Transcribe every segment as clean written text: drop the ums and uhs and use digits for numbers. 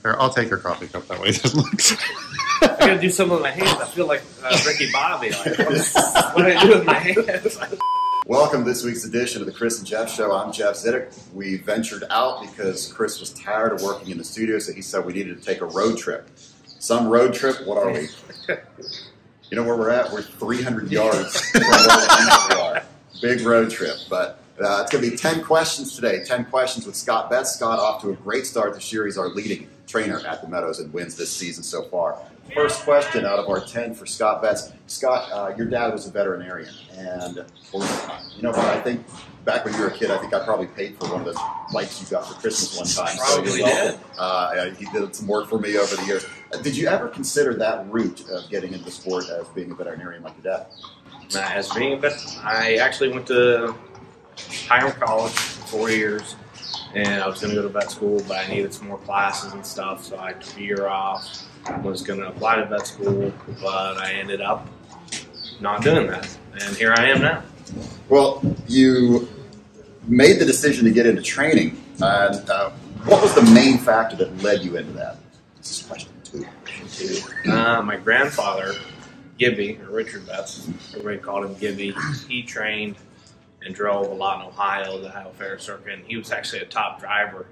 Here, I'll take your coffee cup. That way it doesn't look. I gotta do something with my hands. I feel like Ricky Bobby. Like, what do I do with my hands? Welcome to this week's edition of the Chris and Jeff Show. I'm Jeff Zidek. We ventured out because Chris was tired of working in the studio, so he said we needed to take a road trip. Some road trip? What are we? You know where we're at? We're 300 yards from where we are. Big road trip, but it's going to be 10 questions today. 10 questions with Scott Betts. Scott off to a great start this year. He's our leading trainer at the Meadows and wins this season so far. First question out of our 10 for Scott Betts. Scott, your dad was a veterinarian, and you know what? I think back when you were a kid, I think I probably paid for one of those lights you got for Christmas one time. Probably did. He did some work for me over the years. Did you ever consider that route of getting into the sport as being a veterinarian like your dad? As being a vet, I actually went to Hiram College for 4 years, and I was going to go to vet school, but I needed some more classes and stuff, so I took a year off. I was going to apply to vet school, but I ended up not doing that, and here I am now. Well, you made the decision to get into training, and what was the main factor that led you into that? This is question two. My grandfather, Gibby, or Richard Betts, everybody called him Gibby, he trained and drove a lot in Ohio, the Ohio Fair Circuit, and he was actually a top driver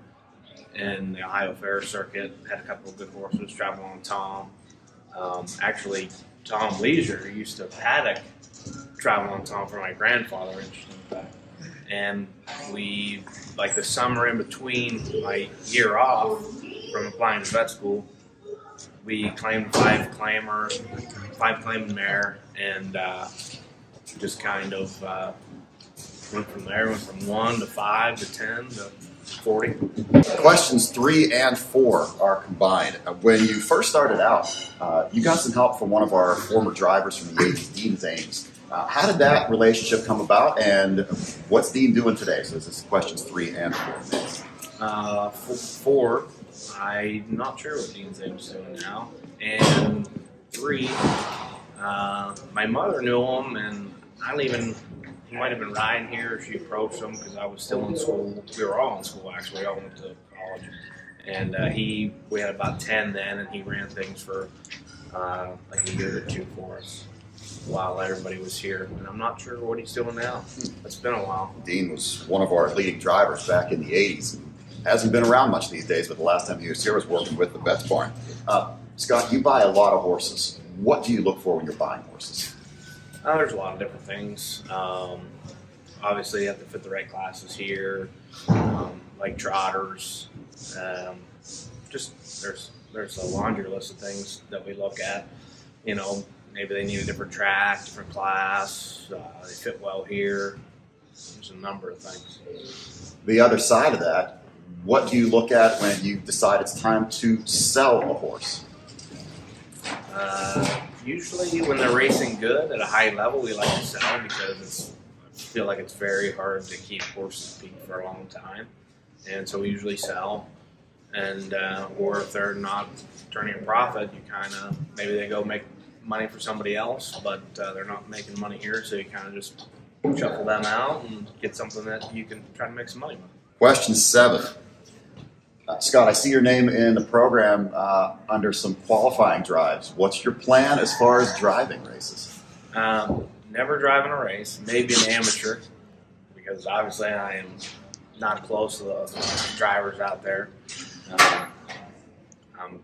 in the Ohio Fair Circuit, had a couple of good horses, traveled on Tom. Actually, Tom Leisure used to paddock travel on Tom for my grandfather, interesting fact. And we, like the summer in between my year off from applying to vet school, we claimed five claiming mare, and just kind of went from there, went from 1 to 5 to 10 to 40. Questions 3 and 4 are combined. When you first started out, you got some help from one of our former drivers from the 80s, Dean Zames. How did that relationship come about, and what's Dean doing today? So this is questions 3 and 4. 4, I'm not sure what Dean Zames is doing now. And 3, my mother knew him, and he might have been riding here. She approached him because I was still in school. We were all in school, actually. We all went to college. And we had about 10 then, and he ran things for like a year or two for us while everybody was here. And I'm not sure what he's doing now. It's been a while. Dean was one of our leading drivers back in the 80s. Hasn't been around much these days, but the last time he was here was working with the Betts Barn. Scott, you buy a lot of horses. What do you look for when you're buying horses? There's a lot of different things. Obviously, you have to fit the right classes here, like trotters. Just there's a laundry list of things that we look at. You know, maybe they need a different track, different class. They fit well here. There's a number of things. The other side of that, what do you look at when you decide it's time to sell a horse? Usually when they're racing good at a high level, we like to sell because I feel like it's very hard to keep horses peak for a long time. And so we usually sell. And or if they're not turning a profit, you kind of, maybe they go make money for somebody else, but they're not making money here, so you kind of just shuffle them out and get something that you can try to make some money with. Question 7. Scott, I see your name in the program under some qualifying drives. What's your plan as far as driving races? Never driving a race, maybe an amateur, because obviously I am not close to the drivers out there. I'm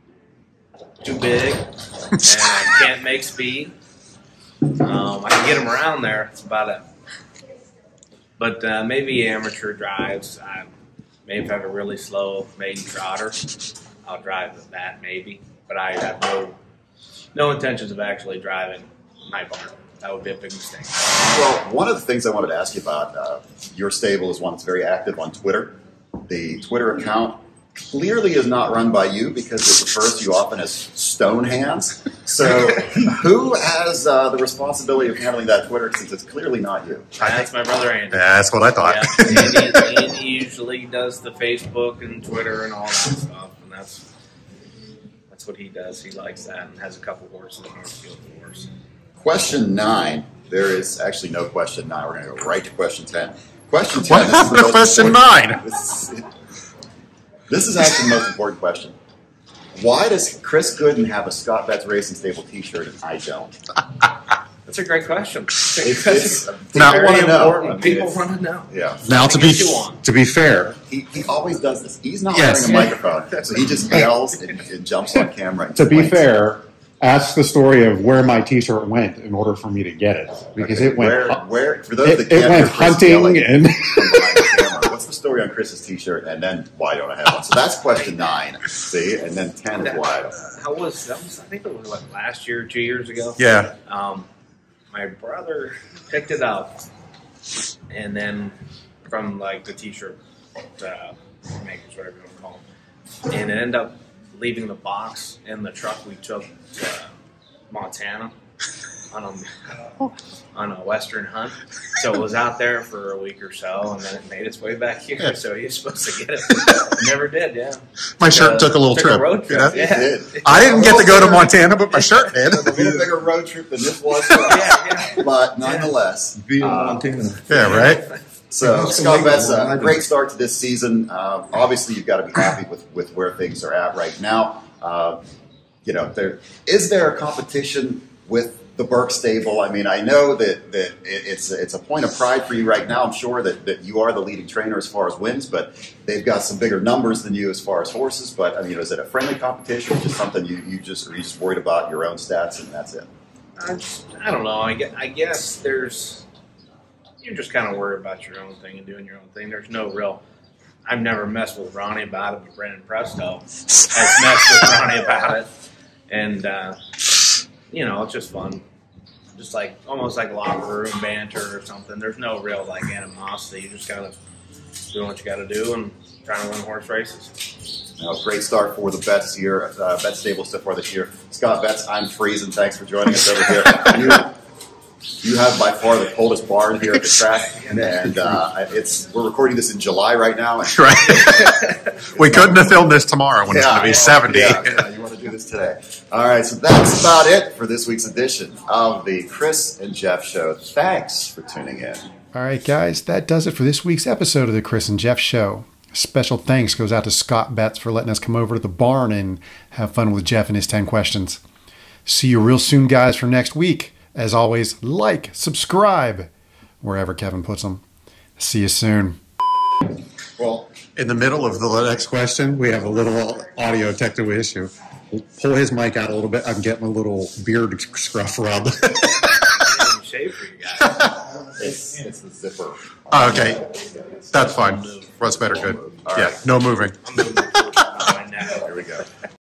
too big, and I can't make speed. I can get them around there, that's about it. But maybe amateur drives. Maybe if I have a really slow maiden trotter, I'll drive that maybe. But I have no intentions of actually driving my barn. That would be a big mistake. Well, one of the things I wanted to ask you about, your stable is one that's very active on Twitter. The Twitter account clearly is not run by you because it refers to you often as stone hands. So who has the responsibility of handling that Twitter since it's clearly not you? That's my brother Andy. Yeah, that's what I thought. Yeah, Andy usually does the Facebook and Twitter and all that stuff, and that's what he does. He likes that and has a couple horses in Northfield for us. Question 9. There is actually no question 9. We're going to go right to question 10. Question 10. What happened to question 9? This is actually the most important question. Why does Chris Gooden have a Scott Betts Racing Stable T-shirt and I don't? That's a great question. It's Now, people want to know. Important. I mean, People it's- want to know. Yeah. Now, to be fair, He always does this. He's not Yes. wearing a microphone, so he just yells and jumps on camera. And to be complains. fair, ask the story of where my T-shirt went in order for me to get it, because Okay, it went. where for those that It can't went hear Chris hunting yelling and. from behind the camera, what's the story on Chris's T-shirt? And then why don't I have one? So that's question 9. See, and then 10 is why I don't. That was, I think it was like last year, 2 years ago. Yeah. My brother picked it up, and then from like the T-shirt makers, whatever you want to call them, and it ended up leaving the box in the truck we took to Montana on a western hunt. So it was out there for a week or so, and then it made its way back here. Yeah. So he was supposed to get it. Never did. Yeah. My shirt took a little trip. road trip. Yeah. Yeah. It did. I didn't get to go to Montana, but my shirt did. It was a little bigger road trip than this was for us, Yeah. but nonetheless. Via Montana. Yeah, right. So, Scott Betts, a great start to this season. Obviously, you've got to be happy with where things are at right now. You know, is there a competition with the Burke stable? I mean, I know that it's a point of pride for you right now. I'm sure that you are the leading trainer as far as wins, but they've got some bigger numbers than you as far as horses. But I mean, is it a friendly competition, or just something are you just worried about your own stats and that's it? I don't know. I guess you're just kind of worried about your own thing and doing your own thing. There's no real. I've never messed with Ronnie about it, but Brandon Presto has messed with Ronnie about it, and you know, it's just fun. Just like almost like locker room banter or something. There's no real like animosity. You just kind of doing what you got to do and trying to win horse races. Now, great start for the Betts here, Betts stable so far this year. Scott Betts, I'm freezing. Thanks for joining us over here. You have by far the coldest barn here at the track, and we're recording this in July right now. Right. We couldn't have filmed this tomorrow when it's going to be 70. Yeah, you want to do this today. All right, so that's about it for this week's edition of the Chris and Jeff Show. Thanks for tuning in. All right, guys, that does it for this week's episode of the Chris and Jeff Show. Special thanks goes out to Scott Betts for letting us come over to the barn and have fun with Jeff and his 10 questions. See you real soon, guys, for next week. As always, like, subscribe, wherever Kevin puts them. See you soon. Well, in the middle of the next question, we have a little audio technical issue. We'll pull his mic out a little bit. I'm getting a little beard scruff rub. Shave for you guys. It's the zipper. Oh, okay, that's fine. What's better? Good. All Yeah, right. no moving. I'm moving forward. Here we go.